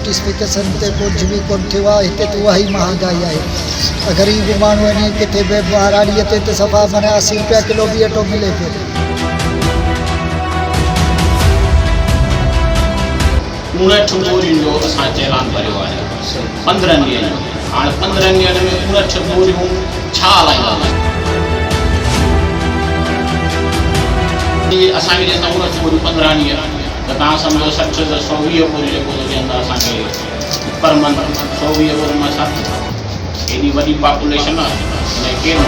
Notification ते कुछ भी कोन थियो आहे। हिते तो वही महंगाई आहे। गरीब माण्हू वञी किथे बि ॿाराड़ीअ ते सफ़ा माना 80 रुपया किलो बि अटो मिले पियो। उणठ बोरियुनि जो असां चैलान भरियो आहे 15 ॾींहंनि जो। हाणे 15 ॾींहंनि में 59 बोरियूं छा हलाईंदा? असांखे ॾींदा 59 बोरियूं 15 ॾींहं त तव्हां सम्झो 60 त 120 बोरियूं जेको ॾींदा असांखे पर मंथ 120 बोरियुनि मां छा थींदो? एॾी वॾी पॉपुलेशन आहे हुन केरु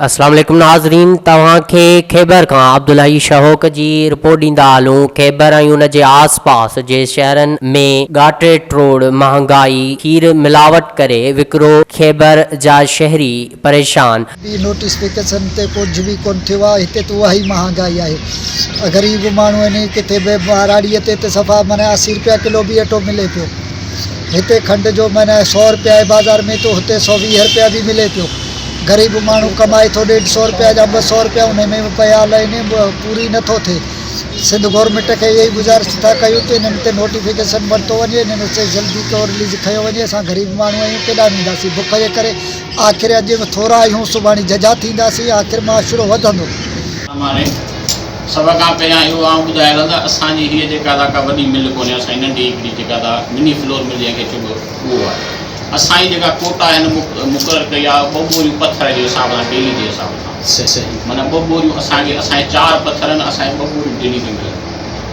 अस्सलाम वालेकुम नाज़रीन, तव्हांखे खैबर खां अब्दुल्लाही शहोक जी रिपोर्ट ॾींदा हलूं। खैबर ऐं उन जे आस पास जे शहरनि में घाटेट रोड, महंगाई, खीर मिलावट करे विकिरो। खैबर जा शहरी परेशान। नोटिफिकेशन ते कुछ भी कोन थियो आहे। हिते तो वही महंगाई आहे। गरीब माण्हू वञी किथे बि ॿाराड़ीअ ते सफ़ा माना 80 रुपया किलो बि अटो मिले पियो। हिते खंड जो माना 100 रुपया आहे बाज़ार में, तो हुते 120 रुपया भी मिले पियो। गरीब माण्हू कमाए थो 150 रुपया या 200 रुपया उन में पिया आहिनि, पूरी नथो थिए। सिंध गवर्नमेंट खे इहा ई गुज़ारिश था कयूं त हिननि ते नोटिफिकेशन वरितो वञे, हिननि ते जल्दी तो रिलीज़ कयो वञे। असां गरीब माण्हू आहियूं, केॾा वेंदासीं बुख जे करे। आख़िर अॼु थोरा आहियूं, सुभाणे जजा थींदासीं, आख़िर माशरो वधंदो। सभ खां पहिरियां इहो आउं ॿुधाए रहां त असांजी हीअ जेका का वॾी मिल कोन्हे, असांजी नंढी हिकिड़ी जेका मिनी फ्लोर मिल जंहिंखे चइबो उहो आहे। असांजी जेका कोटा आहिनि मुक़ररु कई आहे 2 बोरियूं पथर जे हिसाब सां, डेली जे हिसाब सां। माना 2 बोरियूं असांखे 4 पथर आहिनि, असांखे 2 बोरियूं डेली थी मिलनि।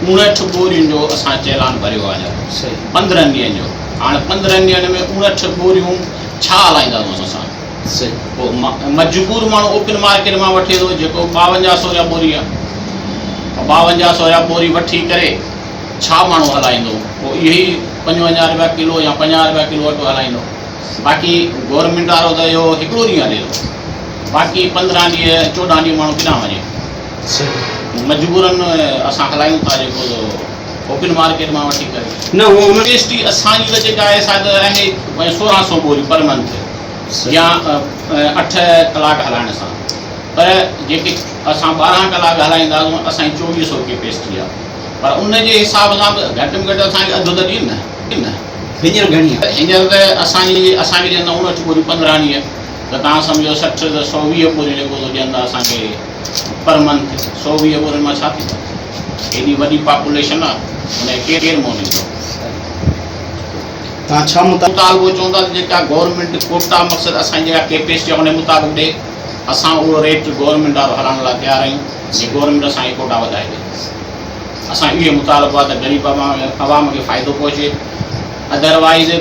59 बोरियुनि जो असां चैलान भरियो आहे 15 ॾींहंनि जो। हाणे 15 ॾींहंनि में 59 बोरियूं छा हलाईंदासीं असां? पोइ मजबूर माण्हू ओपन मार्केट मां वठे थो, जेको 5200 जा बोरी आहे। 5200 जा बोरी वठी करे छा माण्हू हलाईंदो? पोइ इहो ई 55 रुपया किलो या 50 रुपया किलो अटो हलाईंदो। बाक़ी गवर्नमेंट वारो त इहो हिकिड़ो ॾींहुं हले थो, बाक़ी 15 ॾींहं 14 ॾींहं माण्हू किथां वञे? मजबूरन असां हलायूं था जेको ओपन मार्केट मां वठी करे। न टेस्टी असांजी त जेका आहे शायदि आहे 1600 बोरी पर मंथ या 8 कलाक हलाइण सां। पर जेके असां 12 कलाक हलाईंदासीं असांजी 2400 कैपेसिटी आहे। पर उन जे हिसाब सां घटि में घटि असांखे अधु त ॾींहं न हींअर घणी आहे। हींअर त असांखे ॾींदा 59 बोरियूं 15 ॾींहं त तव्हां सम्झो 60 त 120 बोरियूं जेको ॾींदा असांखे पर मंथ 120 बोरियुनि मां छा थींदो? एॾी वॾी पॉपुलेशन आहे, हुन केरु मोड़ींदो? तव्हां छा मुतालबो चवंदा जेका गवर्नमेंट कोटा मक़सदु असांजी जेका कैपेसिटी आहे उन मुताबिक़ ॾे, असां उहो रेट गवर्नमेंट वारो हलाइण लाइ तयारु आहियूं जीअं गवर्नमेंट असांखे कोटा वधाए ॾे। असां इहो मुतालबो आहे त ग़रीब आवाम खे फ़ाइदो पहुचे। अदरवाइज़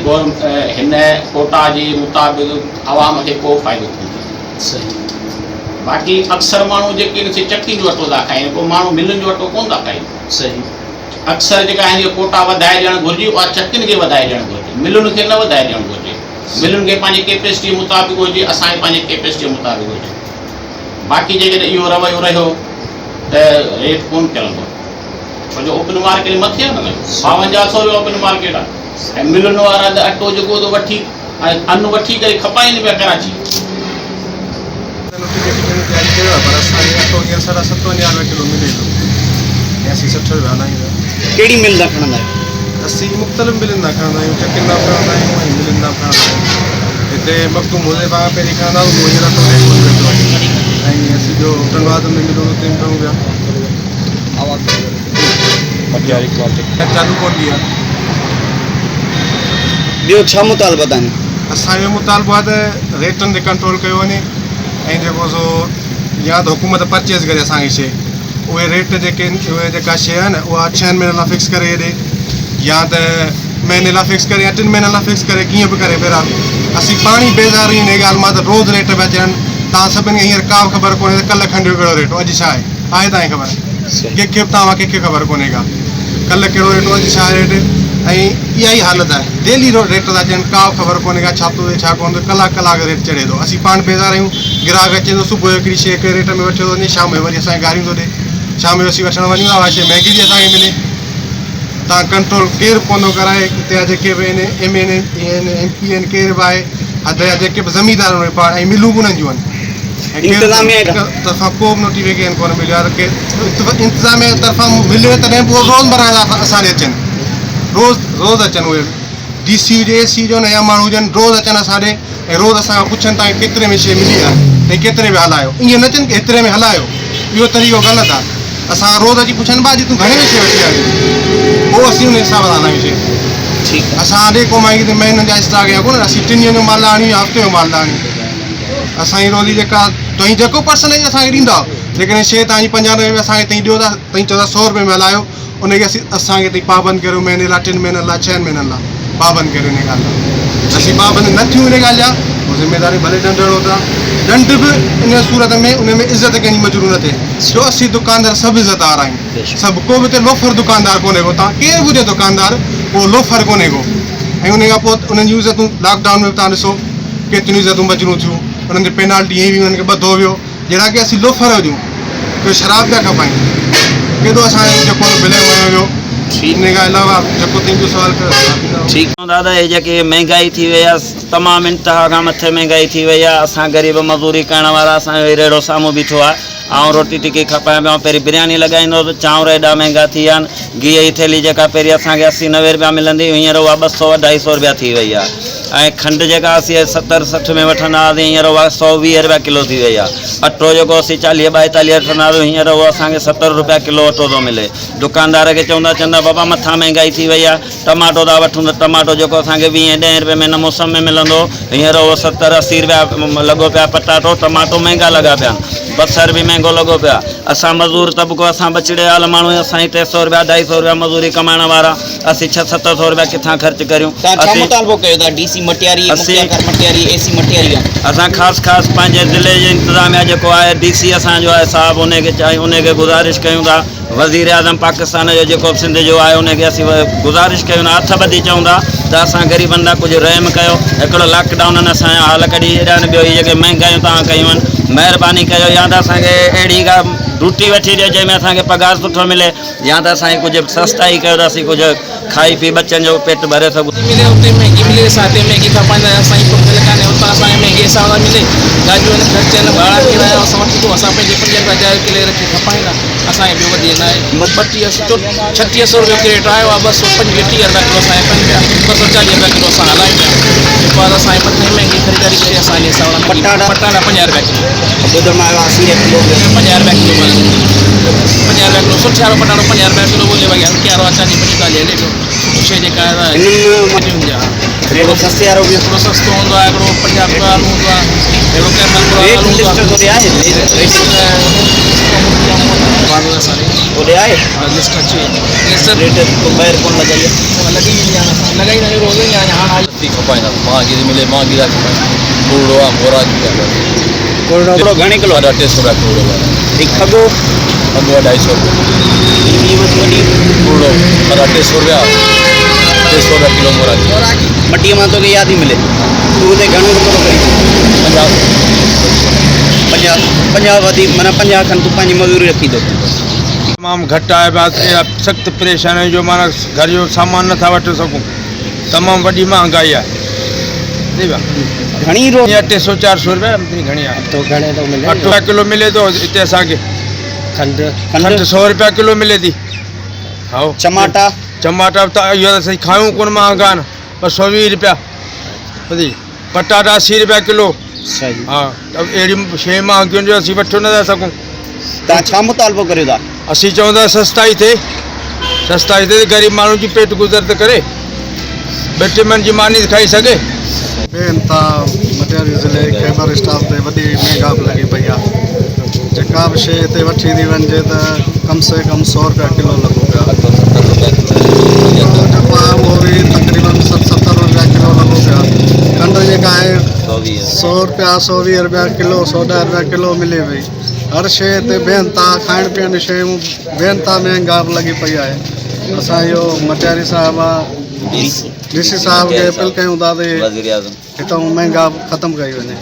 हिन कोटा जे मुताबिक़ आवाम खे को फ़ाइदो कोन थिए। बाक़ी अक्सर माण्हू जेके चक्की जो अटो था खाइनि, को माण्हू मिलुनि जो अटो कोन था खाइनि। सही अक्सर जेका आहिनि कोटा वधाए ॾियणु घुरिजे, उहा चक्कियुनि खे वधाए ॾियणु घुरिजे, मिलुनि खे न वधाए ॾियणु घुरिजे। मिलुनि खे पंहिंजी कैपेसिटी मुताबिक़ हुजे, असांखे पंहिंजी कैपेसिटी मुताबिक़ हुजे। बाक़ी जेकॾहिं इहो रवैयो रहियो त रेट कोन किरंदो, छो जो ओपन मार्केट मथे आहे न। 5200 जो ओपन मार्केट आहे ऐं मिलुनि वारा त अटो जेको थो वठी अन्न वठी करे खपाइनि पिया कराची। कहिड़ी मिल न खणंदा आहियो? असीं मुख़्तलिफ़ मिलनि न खणंदा आहियूं, चकिन न खणंदा आहियूं ऐं मिलनि न खणंदा आहियूं। हिते मखतूम हुज़ैफ़ा पहिरीं खणंदा हुआ, हींअर अटो रेट कोन वेंदो आहे। ऐं असीं जो धनबाद में मिलूं उते बि खणूं पिया। चालू कोन थी आहे। ॿियो छा मुतालबा आहिनि? असांजो मुतालबो आहे त रेटनि ते कंट्रोल कयो वञे ऐं जेको सो या त हुकूमत परचेज़ करे असांखे शइ, उहे रेट उहे जेका शइ आहे न उहा 6 महीननि लाइ फिक्स करे ॾे, या त महीने लाइ फिक्स करे या 3 महीननि लाइ फिक्स करे, कीअं बि करे। बहरहाल असीं पाणी बेज़ार हिन ॻाल्हि मां त रोज़ रेट पिया अचनि। तव्हां सभिनी खे हींअर का बि ख़बर कोन्हे त कल्ह खंड जो कहिड़ो रेट हो, अॼु छा आहे तव्हांखे ख़बर? कंहिंखे बि तव्हां कंहिंखे ख़बर कोन्हे का कल्ह कहिड़ो रेट हो, अॼु छा रेट। ऐं इहा ई हालत आहे डेली रेट था अचनि का ख़बर कोन्हे का छा थो थिए छा कोन थो कलाक कलाक रेट चढ़े थो असीं पाण बेज़ार आहियूं ग्राहक अचे थो सुबुह जो हिकिड़ी शइ हिकु रेट में वठे थो वञे शाम जो वरी असांखे गारियूं थो ॾिए शाम जो असीं वठणु वञूं था उहा शइ महांगी थी असांखे मिले तव्हां कंट्रोल केरु कोन थो कराए हिते जा जेके बि आहिनि MN आहिनि MP आहिनि केरु बि आहे हद जा जेके बि ज़मीदार आहिनि पाण ऐं मिलूं बि उन्हनि जूं आहिनि इंतज़ामिया तरफ़ां को बि नोटिफिकेशन कोन मिलियो आहे इंतज़ामिया तरफ़ां मिले तॾहिं पोइ रोज़मर्रा जा असां ॾे अचनि रोज़ अचनि उहे DC हुजे AC जो नया माण्हू हुजनि रोज़ अचनि असां ॾे ऐं रोज़ असां पुछनि तव्हांखे केतिरे में शइ मिली आहे ऐं केतिरे में हलायो ईअं न चवनि की हेतिरे में हलायो इहो तरीक़ो ग़लति आहे असां रोज़ अची पुछनि भाउ तूं घणे में शइ वठी आयो पोइ असीं उन हिसाब सां हलायूं शइ ठीकु असां ॾे को मांगी महीननि जा स्टॉक या कोन असीं 3 ॾींहंनि जो माल आणियूं या हफ़्ते जो माल आणियूं असांजी रोज़ी जेका तव्हां जेको पर्सेंटेज असांखे ॾींदा जेकॾहिं शइ तव्हांजी 95 में असांखे तव्हीं ॾियो था तव्हीं चओ था 100 रुपए में हलायो उनखे असांखे तव्हीं पाबंद करियो महीने लाइ 3 महीननि लाइ 6 महीननि लाइ पाबंद करियो इन ॻाल्हि लाइ असीं पाबंद न थियूं इन ॻाल्हि जा पोइ ज़िम्मेदारी भले ॾंढणो था ॾंढ बि इन सूरत में उन में इज़त कंहिंजी मजूर न थिए छो असीं दुकानदार सभु इज़तदार आहियूं सभु को बि हिते लोफर दुकानदार कोन्हे को तव्हां केरु बि हुजे दुकानदार उहो लोफर कोन्हे को ऐं उन खां पोइ उन्हनि जूं इज़तूं लॉकडाउन में तव्हां ॾिसो केतिरियूं इज़तूं मजरूं थियूं उन्हनि जी पेनाल्टी ईअं बि उन्हनि खे ॿधो वियो जहिड़ा की असीं लोफर हुजूं कोई शराब पिया खपायूं केॾो असांजो जेको बिल वयो वियो इन खां अलावा जेको तुंहिंजो सवाल कयो ठीकु दादा ये जेके महांगाई थी वई आहे तमामु इंतिहा खां मथे महांगाई थी वई आहे असां ग़रीब मज़दूरी करण वारा असांजो रेड़ो साम्हूं बीठो आहे ऐं रोटी टिकी खपाए पियो पहिरीं बिरयानी लॻाईंदो त चांवर एॾा महांगा थी विया आहिनि गिह जी थैली जेका पहिरीं असांखे 80-90 रुपया मिलंदी हींअर उहा 200-250 रुपया थी वई आहे ऐं खंडु जेका असीं 70-60 में वठंदा हुआसीं हींअर उहा 120 रुपया किलो थी वई आहे अटो जेको असीं 40-42 वठंदा हुआसीं हींअर उहो असांखे 70 रुपया किलो अटो थो मिले दुकानदार खे चवंदा बाबा मथां महांगाई थी वई आहे टमाटो था वठूं त टमाटो जेको असांखे 20-10 रुपए में न मौसम में मिलंदो हींअर उहो 70-80 रुपया लॻो पिया पटाटो टमाटो महांगा लॻा पिया बसर बि महांगो लॻो पिया असां मज़दूर तबिको असां बचिड़े हाल माण्हू असां 300 रुपया 250 रुपया मज़दूरी कमाइण वारा असीं 600-700 रुपया किथां ख़र्च करियूं असां ख़ासि पंहिंजे ज़िले जे इंतिज़ामिया जेको आहे DC असांजो आहे साहिबु उनखे चाहियूं उनखे गुज़ारिश कयूं था वज़ीर आज़म पाकिस्तान जो जेको सिंध जो आहे उनखे असीं गुज़ारिश कयूं था हथ ॿधी चऊं था त असां ग़रीबनि लाइ कुझु रहम कयो हिकिड़ो लॉकडाउन असांजा हाल कढी छॾिया आहिनि ॿियो जेके महांगायूं तव्हां कयूं आहिनि महिरबानी कयो या त असांखे अहिड़ी का रोटी वठी ॾियो जंहिंमें असांखे पघार सुठो मिले या त असांखे कुझु सस्ताई कयो त असीं कुझु खाई पी बच्चनि जो पेट भरे सघूं मिले उते महंगी मिले असांखे महंगी खपाईंदा असांजी पुलिस कान्हे उतां असांखे महंगे हिसाब सां मिले गाॾियूं आहिनि ख़र्च आहिनि भाड़ा किराया असां वठी पोइ असां पंहिंजे 50 किले रखी खपाईंदा असांखे ॿियो वधी न आहे 3600 रुपयो क्रेट आयो आहे 235 रुपया किलो असांखे पवनि पिया 240 रुपया किलो असां हलायूं पिया पर असांजे मथे महांगी ख़रीदारी करे असांजे हिसाब सां पटाटा 50 रुपया किलो 50 रुपया किलो 50 रुपया किलो सुठे वारो पटाटो 50 रुपया किलो ॻोल्हे वई हल्के वारो 40-45 हले पियो शइ जेका आहे हिकिड़ो सस्ते वारो बि हिकिड़ो सस्तो हूंदो आहे हिकिड़ो 50 रुपया वारो हूंदो आहे हिकिड़ो कैमल लिस्ट अचे लॻाई रोज़ ई खपाईंदा महांगी मिले महांगी कूड़ो आहे मोरा करोड़ो घणे किलो 300 रुपया कूड़ो एक खगो खगो 250 कूड़ो 300 रुपया 300 रुपया किलो मोरा मटीअ मां तोखे यादि ई मिले तूं हुते घणो रुपयो करी 50 वधीक माना 50 खनि तूं पंहिंजी मज़दूरी रखी थो तमामु घटि आहे सख़्तु परेशानी जो माना घर जो सामान नथा वठी सघूं तमामु वॾी महांगाई आहे घणी 300-400 रुपया घणी आहे अटो किलो मिले थो हिते असांखे खंडु 100 रुपया किलो मिले थी हा टमाटा त इहो त असीं खायूं कोन महांगा आहिनि 220 रुपया पटाटा 80 रुपया किलो हा त अहिड़ी शइ महांगियुनि जो असीं वठी नथा सघूं तव्हां छा मुतालबो करियो था असीं चवंदा सस्ताई थिए ग़रीब माण्हू जी पेट गुज़र त करे 2 मन जी मानी खाई सघे बेनता मटियारी ज़िले खैबर स्टाफ ते वॾी महांगा लॻी पई आहे जेका बि शइ हिते वठी थी वञिजे त कम से कम 100 रुपया किलो लॻो पियो आहे उहो बि तक़रीबन 70 रुपया किलो लॻो पियो आहे खंडु जेका आहे 100 रुपया 120 रुपया किलो 110 रुपया किलो मिले पई हर शइ हिते बेनता खाइण पीअण जी शयूं बेनता महांगा लॻी पई आहे असां इहो मटियारी साहिब डीसी साहब खे अपील कयूं था त वज़ीर आज़म हितां महांगा ख़तमु कई वञे।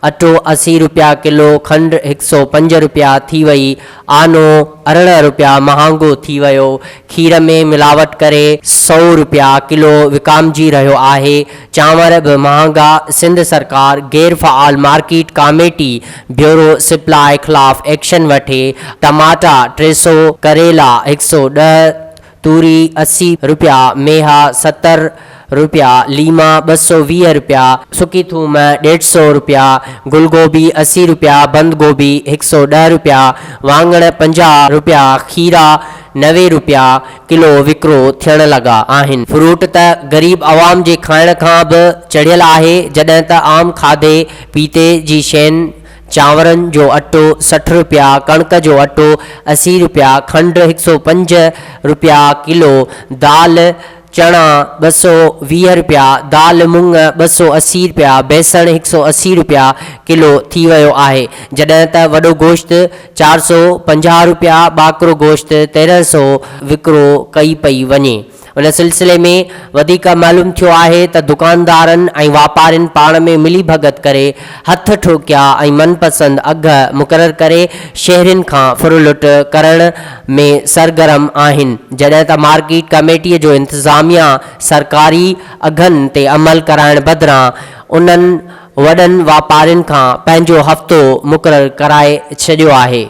अटो 80 रुपया किलो, खंड 105 रुपया थी वई, आनो 18 रुपया महांगो थी वियो, खीर में मिलावट करे 100 रुपया किलो विकामजी रहियो आहे। चांवर बि महांगा। सिंध सरकार गैर fall market committee bureau supply खिलाफ़ एक्शन वठे। टमाटा 300, करेला 110, तूरी 80 रुपया, मेहा 70 रुपया, लीमा 220 रुपया, सुकी थूम 150 रुपया, गुलगोभी 80 रुपया, बंद गोभी 110 रुपया, वांगण 50 रुपया, खीरा 90 रुपया किलो विकिरो थियण लॻा आहिनि। फ्रूट त ग़रीब आवाम जे खाइण खां बि चढ़ियल आहे, जॾहिं त आम खाधे पीते जी शयुनि चांवरनि जो अटो 60 रुपया, कणक जो अटो 80 रुपया, खंड 105 रुपया किलो, दाल चना 220 रुपया, दाल मूंग 280 रुपया, बेसण 180 रुपया किलो थी वियो आहे, जॾहिं त वॾो गोश्त 450 रुपया, ॿाकरो गोश्त 1300 विकिरो कई पई वञे। उन सिलसिले में वधीक मालूम थियो आहे त दुकानदारनि ऐं वापारियुनि पाण में मिली भगत करे हथ ठोकिया ऐं मनपसंद अघ मुक़ररु करे शहरियुनि खां फुरलुट करण में सरगर्म आहिनि, जॾहिं त मार्केट कमेटीअ जो इंतिज़ामिया सरकारी अघनि ते अमल कराइण बदिरां उन्हनि वॾनि वापारियुनि खां पंहिंजो हफ़्तो मुक़ररु कराए छॾियो आहे।